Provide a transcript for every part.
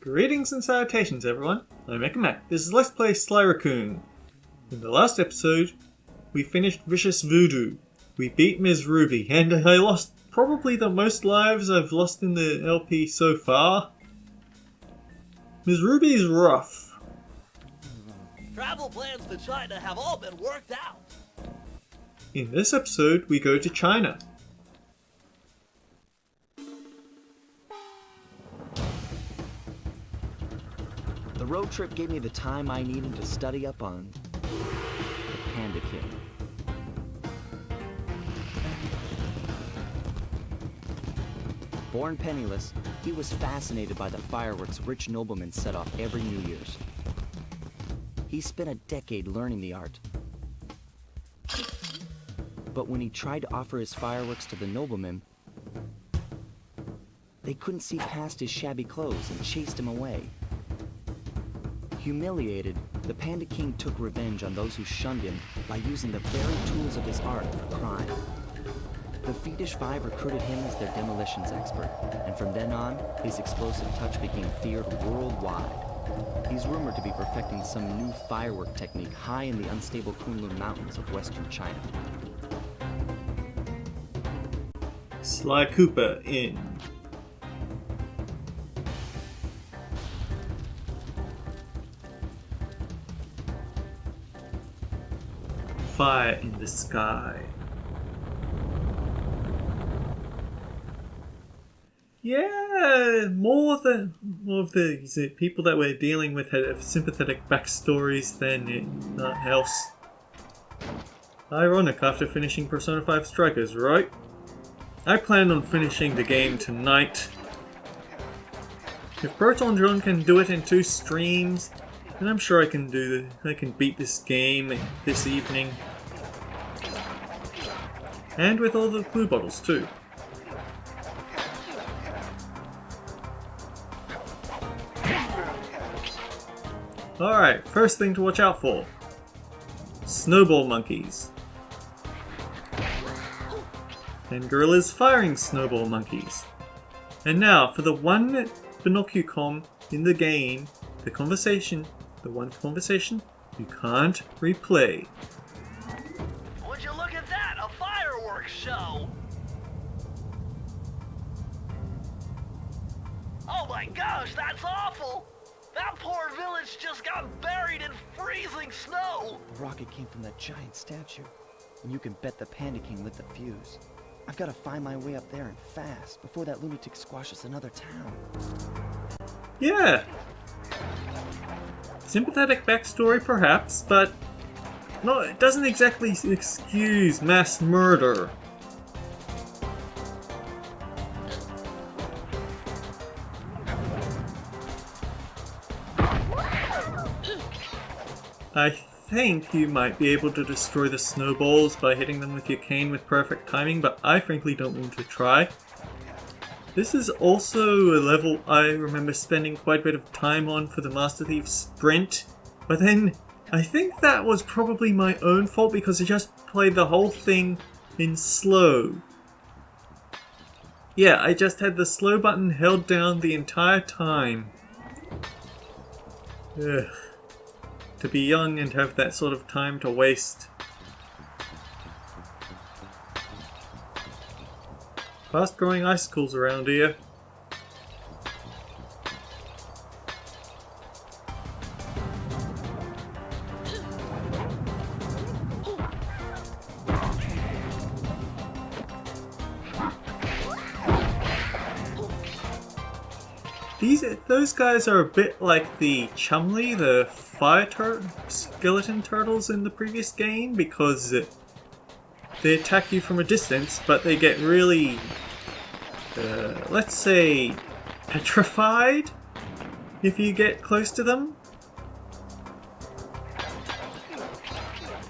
Greetings and salutations everyone, I'm Mac. This is Let's Play Raccoon. In the last episode, we finished Vicious Voodoo. We beat Ms. Ruby, and I lost probably the most lives I've lost in the LP so far. Ms. Ruby is rough. Travel plans to China have all been worked out. In this episode, we go to China. The road trip gave me the time I needed to study up on the Panda King. Born penniless, he was fascinated by the fireworks rich noblemen set off every New Year's. He spent a decade learning the art. But when he tried to offer his fireworks to the noblemen, they couldn't see past his shabby clothes and chased him away. Humiliated, the Panda King took revenge on those who shunned him by using the very tools of his art for crime. The Fiendish Five recruited him as their demolitions expert, and from then on, his explosive touch became feared worldwide. He's rumored to be perfecting some new firework technique high in the unstable Kunlun Mountains of western China. Sly Cooper in. Fire in the sky. Yeah, more of the people that we're dealing with have sympathetic backstories than anything else. Ironic after finishing Persona 5 Strikers, right? I plan on finishing the game tonight. If Proton John can do it in 2 streams, then I'm sure I can beat this game this evening. And with all the blue bottles too. Alright, first thing to watch out for. Snowball monkeys. And gorillas firing snowball monkeys. And now, for the one Binocucom in the game, the one conversation you can't replay. Would you look at that? A fireworks show! Oh my gosh, that's awful! That poor village just got buried in freezing snow! The rocket came from that giant statue, and you can bet the Panda King lit the fuse. I've got to find my way up there and fast before that lunatic squashes another town. Yeah. Sympathetic backstory perhaps, but no, it doesn't exactly excuse mass murder. I think you might be able to destroy the snowballs by hitting them with your cane with perfect timing, but I frankly don't want to try. This is also a level I remember spending quite a bit of time on for the Master Thief Sprint, but then I think that was probably my own fault because I just played the whole thing in slow. Yeah, I just had the slow button held down the entire time. Ugh. To be young and have that sort of time to waste. Fast growing icicles around here. Those guys are a bit like the Chumley, the skeleton turtles in the previous game, because they attack you from a distance, but they get really, let's say, petrified if you get close to them.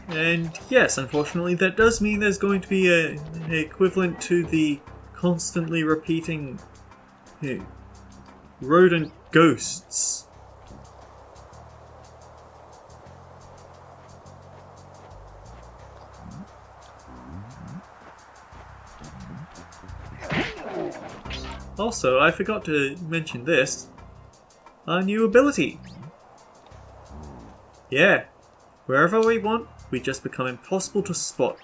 And yes, unfortunately, that does mean there's going to be an equivalent to the constantly repeating rodent ghosts. Also, I forgot to mention this. our new ability. Yeah, wherever we want, we just become impossible to spot.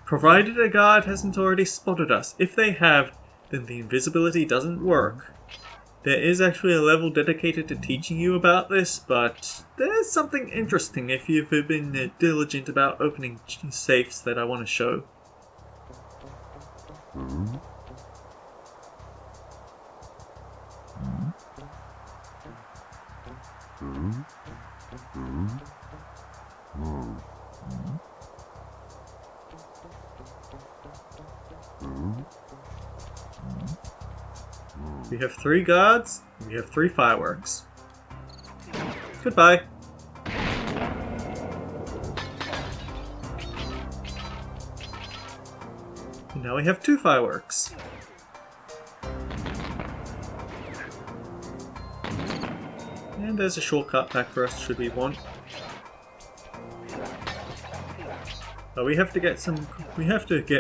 Provided a guard hasn't already spotted us. If they have, then the invisibility doesn't work. There is actually a level dedicated to teaching you about this, but there's something interesting if you've been diligent about opening safes that I want to show. We have 3 guards, and we have 3 fireworks. Goodbye. And now we have 2 fireworks. And there's a shortcut back for us should we want. But we have to get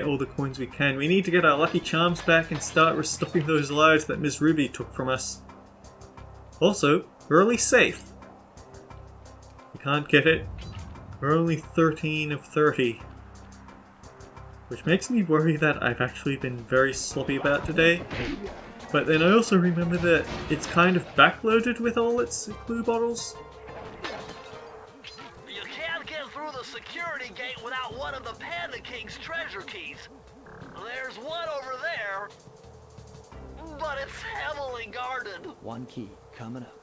all the coins we can. We need to get our lucky charms back and start restoring those lives that Ms. Ruby took from us. Also, we're only safe. We can't get it. We're only 13 of 30. Which makes me worry that I've actually been very sloppy about today. But then I also remember that it's kind of backloaded with all its glue bottles. You can't get through the security gate without one of the Panda King's treasure keys. There's one over there, but it's heavily guarded. One key coming up.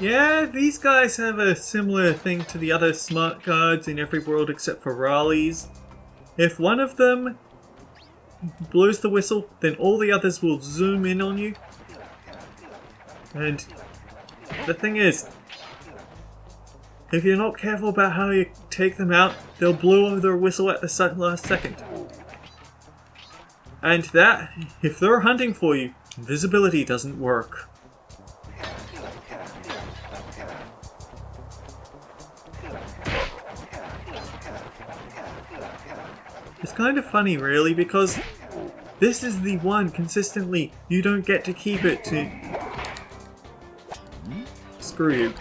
Yeah, these guys have a similar thing to the other smart guards in every world except for Raleigh's. If one of them blows the whistle, then all the others will zoom in on you. And the thing is, if you're not careful about how you take them out, they'll blow their whistle at the last second. And that, if they're hunting for you, invisibility doesn't work. It's kind of funny really, because this is the one consistently you don't get to keep it to... Screw you.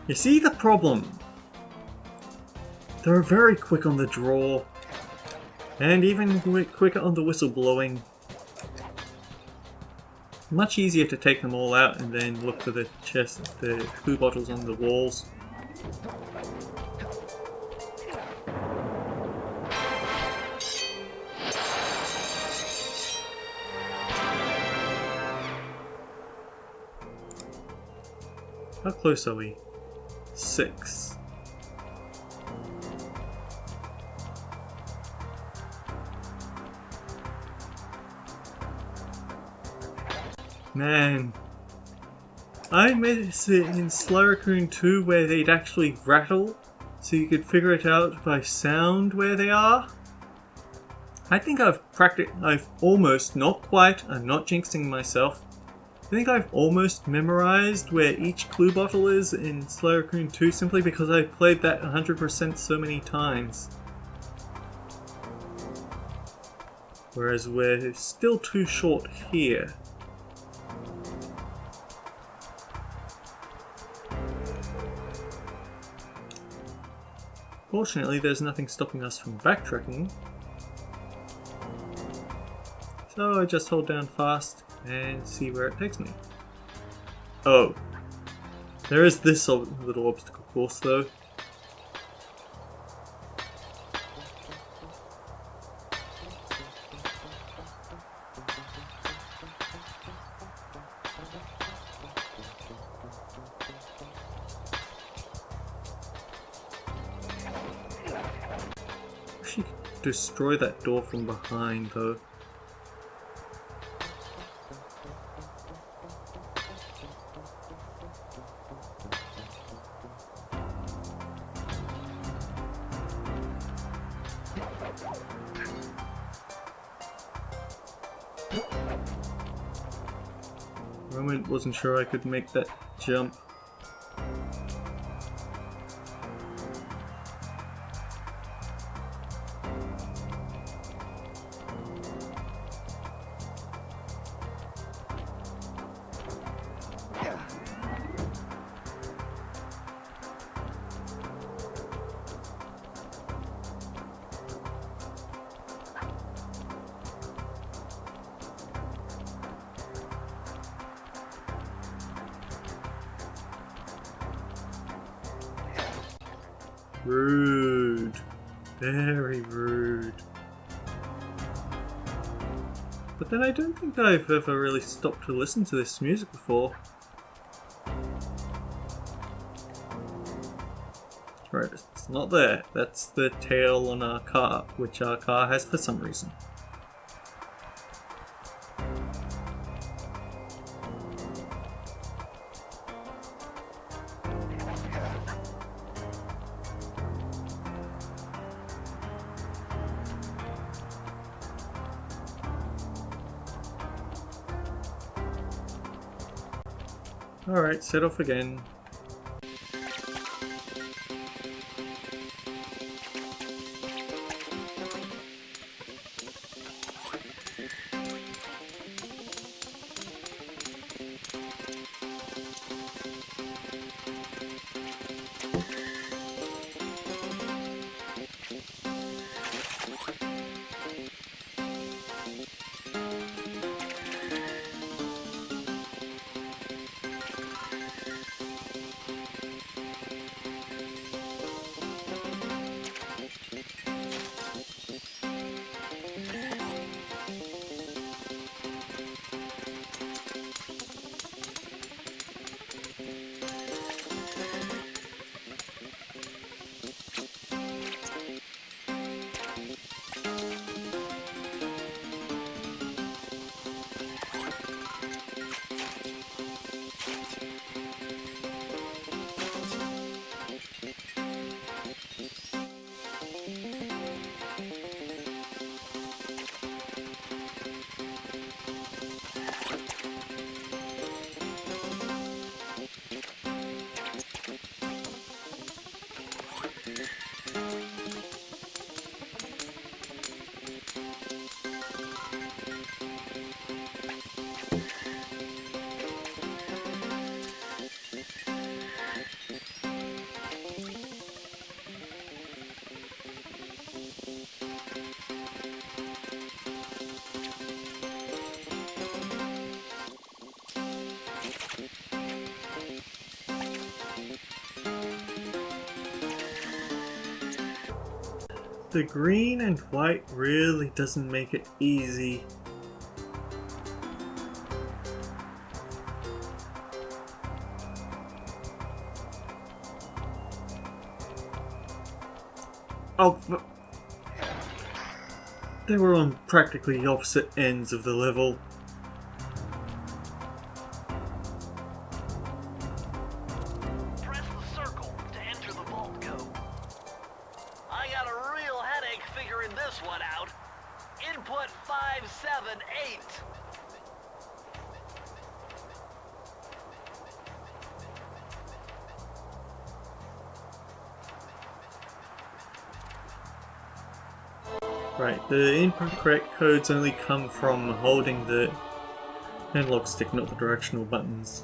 You see the problem? They're very quick on the draw, and even quicker on the whistle blowing. Much easier to take them all out and then look for the chest, the glue bottles on the walls. How close are we? 6. Man, I miss it in Raccoon 2 where they'd actually rattle, so you could figure it out by sound where they are. I think I've almost, not quite, I'm not jinxing myself, I think I've almost memorized where each clue bottle is in Raccoon 2 simply because I've played that 100% so many times. Whereas we're still too short here. Fortunately, there's nothing stopping us from backtracking. So I just hold down fast and see where it takes me. Oh. There is this little obstacle course though. Wish you could destroy that door from behind though. I wasn't sure I could make that jump. Rude. Very rude. But then I don't think I've ever really stopped to listen to this music before. Right, it's not there. That's the tail on our car, which our car has for some reason. Alright, set off again. The green and white really doesn't make it easy. Oh, but they were on practically the opposite ends of the level. Press the circle to enter the vault code. I got a real headache figuring this one out. Input 578. Right, the input correct codes only come from holding the analog stick, not the directional buttons.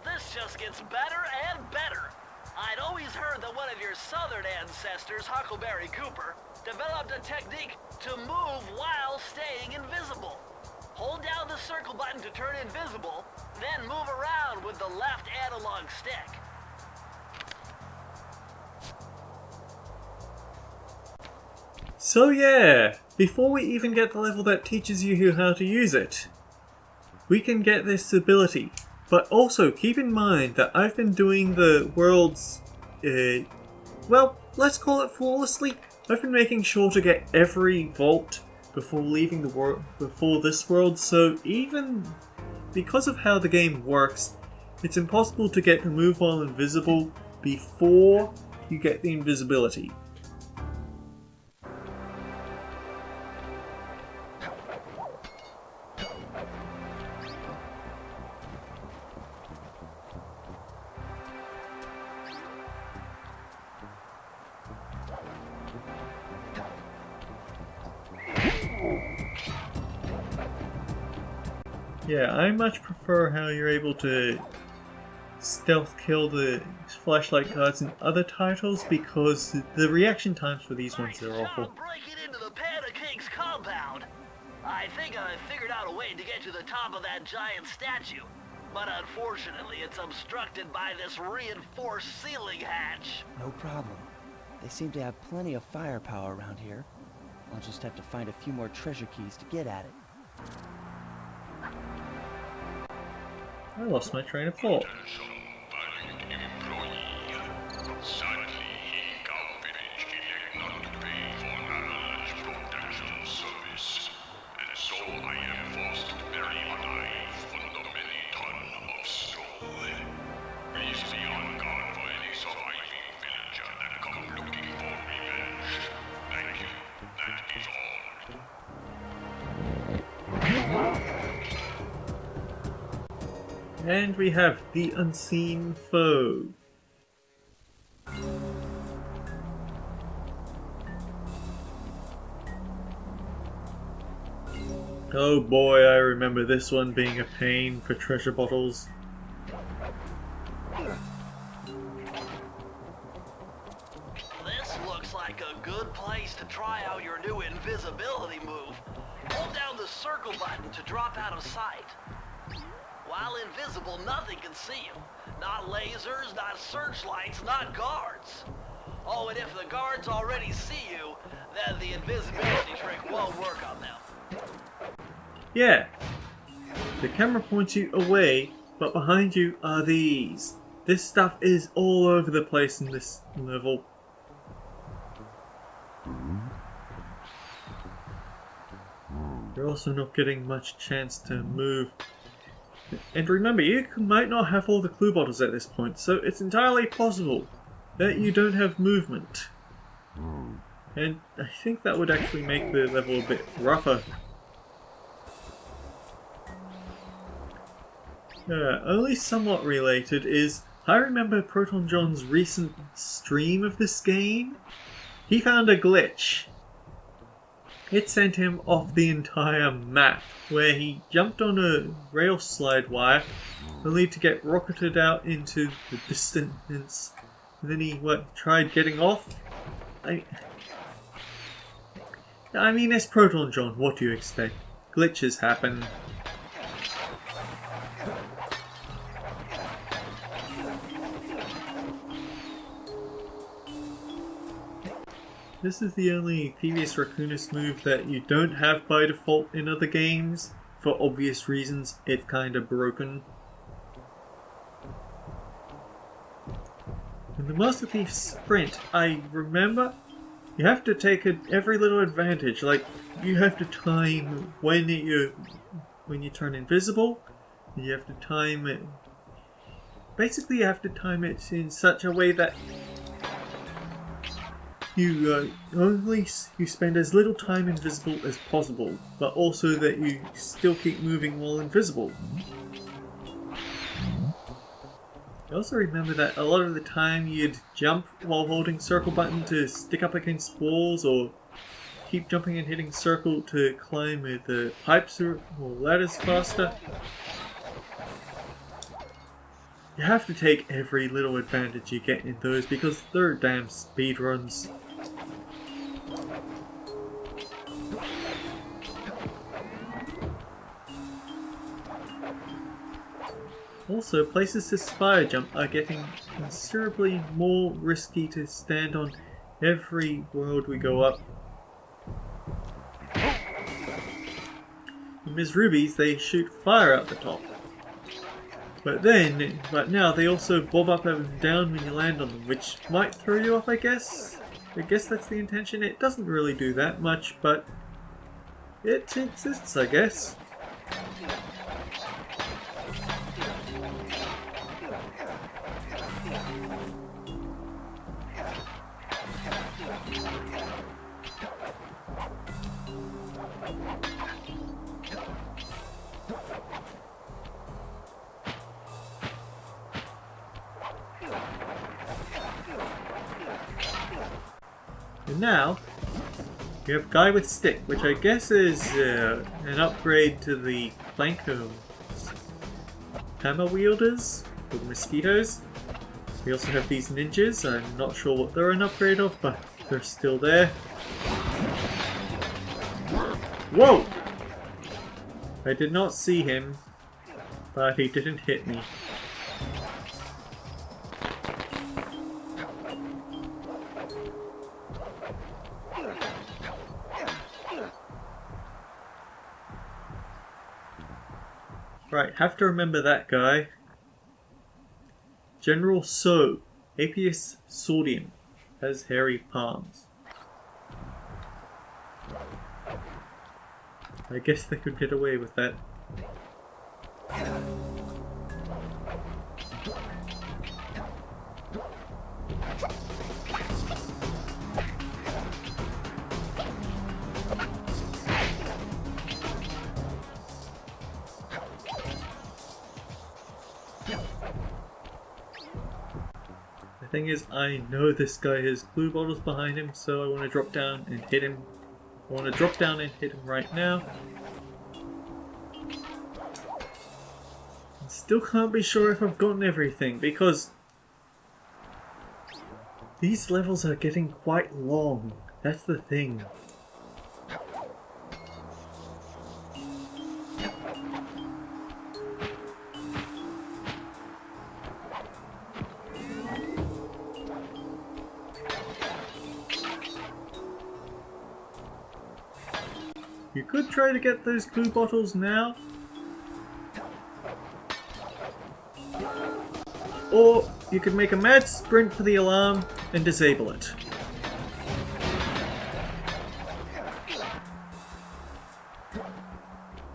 This just gets better and better. I'd always heard that one of your southern ancestors, Huckleberry Cooper, developed a technique to move while staying invisible. Hold down the circle button to turn invisible, then move around with the left analog stick. So yeah, before we even get the level that teaches you how to use it, we can get this ability. But also keep in mind that I've been doing the worlds, well, let's call it flawlessly. I've been making sure to get every vault before leaving the world, before this world, so even because of how the game works, it's impossible to get the move while invisible before you get the invisibility. Yeah, I much prefer how you're able to stealth kill the flashlight guards in other titles because the reaction times for these ones are awful. Breaking into the Panda King's compound. I think I figured out a way to get to the top of that giant statue, but unfortunately it's obstructed by this reinforced ceiling hatch. No problem. They seem to have plenty of firepower around here. I'll just have to find a few more treasure keys to get at it. I lost my train of thought. And we have the unseen foe. Oh boy, I remember this one being a pain for treasure bottles. This looks like a good place to try out your new invisibility move. Hold down the circle button to drop out of sight. While invisible, nothing can see you. Not lasers, not searchlights, not guards. Oh, and if the guards already see you, then the invisibility trick won't work on them. Yeah. The camera points you away, but behind you are these. This stuff is all over the place in this level. You're also not getting much chance to move. And remember, you might not have all the clue bottles at this point, so it's entirely possible that you don't have movement. And I think that would actually make the level a bit rougher. Only somewhat related is, I remember Proton John's recent stream of this game. He found a glitch. It sent him off the entire map, where he jumped on a rail slide wire, only to get rocketed out into the distance. And then he tried getting off. I mean, it's Proton John, what do you expect? Glitches happen. This is the only previous Raccoonist move that you don't have by default in other games. For obvious reasons, it's kinda broken. In the Master Thief Sprint, I remember you have to take every little advantage. Like, you have to time when you turn invisible. You have to time it. Basically, you have to time it in such a way that you spend as little time invisible as possible, but also that you still keep moving while invisible. I also remember that a lot of the time you'd jump while holding circle button to stick up against walls, or keep jumping and hitting circle to climb the pipes or ladders faster. You have to take every little advantage you get in those because they're damn speedruns. Also, places to spire jump are getting considerably more risky to stand on every world we go up. In Ms. Ruby's, they shoot fire out the top. But now they also bob up and down when you land on them, which might throw you off, I guess. I guess that's the intention. It doesn't really do that much, but it exists, I guess. And now, you have Guy with Stick, which I guess is an upgrade to the Planko hammer wielders, or the mosquitoes. We also have these ninjas. I'm not sure what they're an upgrade of, but they're still there. Whoa! I did not see him, but he didn't hit me. Right, have to remember that guy. General So, Apius Sodium, has hairy palms. I guess they could get away with that. The thing is, I know this guy has glue bottles behind him, so I want to drop down and hit him. I want to drop down and hit him right now. I still can't be sure if I've gotten everything, because these levels are getting quite long. That's the thing. You could try to get those glue bottles now. Or you could make a mad sprint for the alarm and disable it.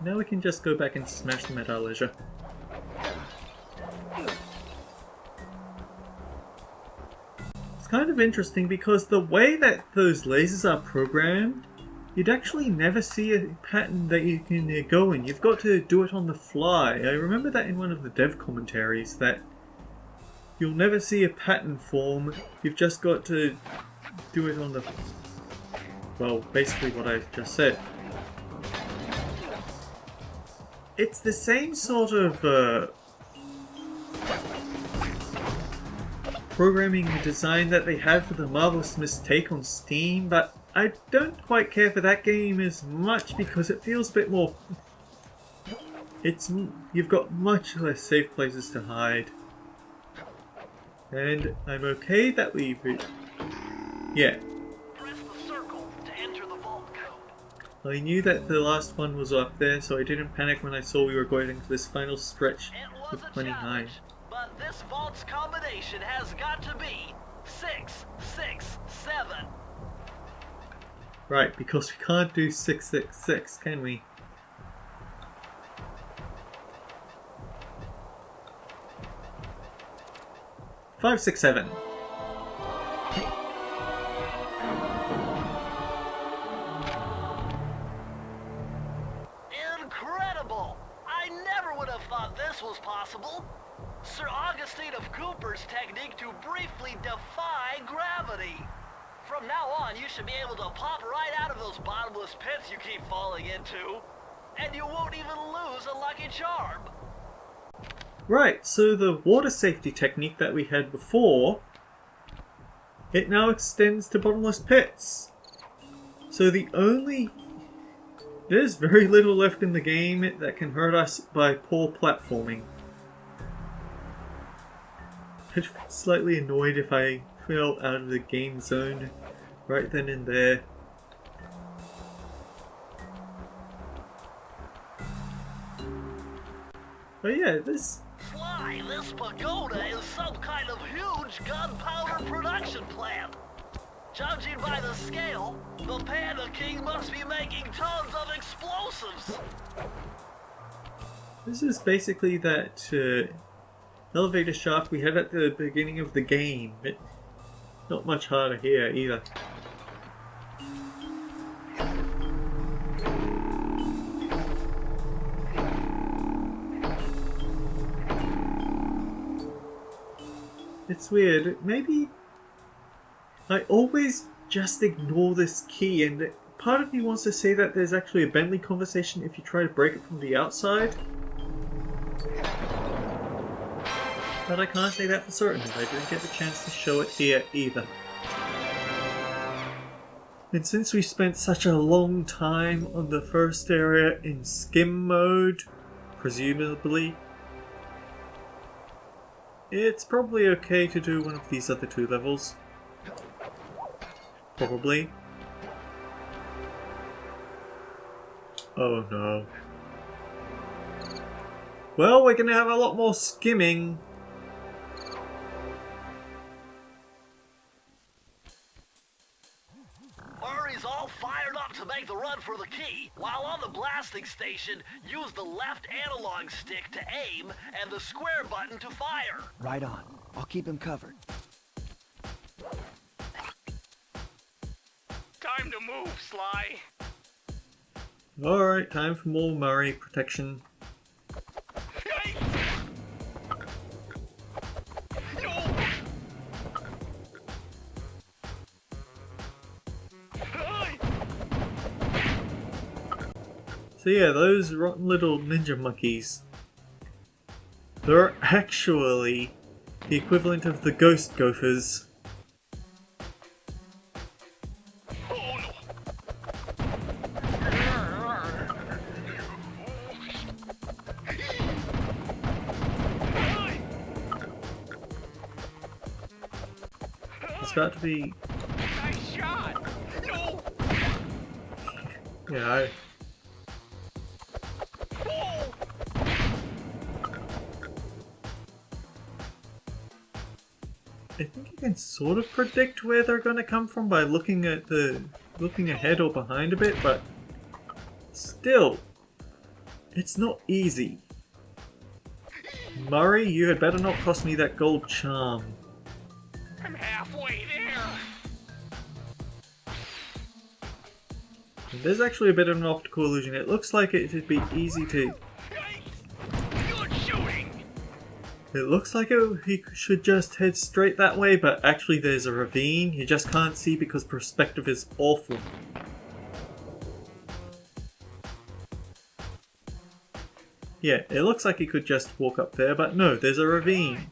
Now we can just go back and smash them at our leisure. It's kind of interesting because the way that those lasers are programmed, you'd actually never see a pattern that you can go in. You've got to do it on the fly. I remember that in one of the dev commentaries, that you'll never see a pattern form. You've just got to do it on the... well, basically what I just said. It's the same sort of programming and design that they had for the Marvelous Mistake on Steam, but I don't quite care for that game as much because it feels a bit more... you've got much less safe places to hide. And I'm okay that we... yeah. Press the circle to enter the vault code. I knew that the last one was up there, so I didn't panic when I saw we were going into this final stretch It with was a 29. challenge, but this vault's combination has got to be 667. Right, because we can't do 666, can we? Five, 6, 7. Incredible! I never would have thought this was possible. Sir Augustine of Cooper's technique to briefly defy gravity. From now on, you should be able to pop right out of those bottomless pits you keep falling into, and you won't even lose a lucky charm. Right, so the water safety technique that we had before, it now extends to bottomless pits. So there's very little left in the game that can hurt us by poor platforming. I'd be slightly annoyed if I fell out of the game zone right then and there. But yeah, this pagoda is some kind of huge gunpowder production plant. Judging by the scale, the Panda King must be making tons of explosives. This is basically that elevator shaft we had at the beginning of the game. Not much harder here either. It's weird. Maybe I always just ignore this key, and part of me wants to say that there's actually a Bentley conversation if you try to break it from the outside. But I can't say that for certain, I didn't get the chance to show it here either. And since we spent such a long time on the first area in skim mode, presumably, it's probably okay to do one of these other two levels. Probably. Oh no. Well, we're gonna have a lot more skimming. Murray's all fired up to make the run for the key. While on the blasting station, use the left analog stick to aim and the square button to fire. Right on. I'll keep him covered. Time to move, Sly. Alright, time for more Murray protection. Hey! No! Hey! So yeah, those rotten little ninja monkeys, they're actually the equivalent of the ghost gophers. Oh no! Hey! It's about to be... Nice shot! No! yeah, Oh! I think you can sort of predict where they're gonna come from by looking ahead or behind a bit, but still, it's not easy. Murray, you had better not cost me that gold charm. I'm halfway there! And there's actually a bit of an optical illusion. It looks like it would be easy to... Hey! Good shooting! It looks like he should just head straight that way, but actually there's a ravine. You just can't see because perspective is awful. Yeah, it looks like he could just walk up there, but no, there's a ravine.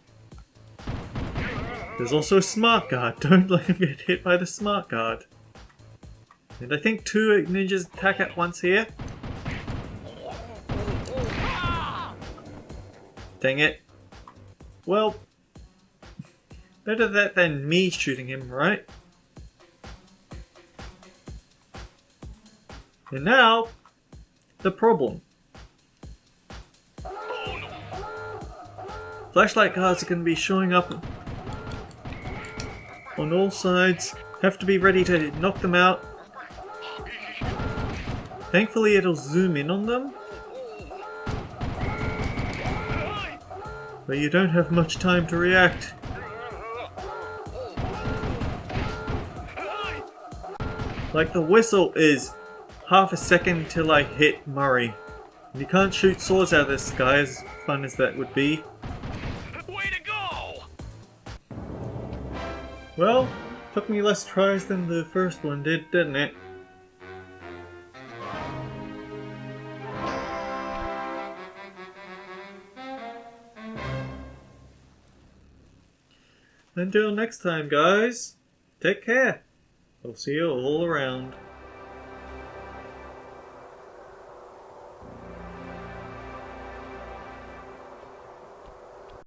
There's also a smart guard. Don't let him get hit by the smart guard. And I think two ninjas attack at once here. Dang it. Well, better that than me shooting him, right? And now, the problem. Flashlight guards are going to be showing up on all sides. Have to be ready to knock them out. Thankfully it'll zoom in on them. But you don't have much time to react. Like the whistle is half a second till I hit Murray. And you can't shoot swords out of the sky, as fun as that would be. Way to go! Well, took me less tries than the first one did, didn't it? Until next time, guys, take care. I'll see you all around.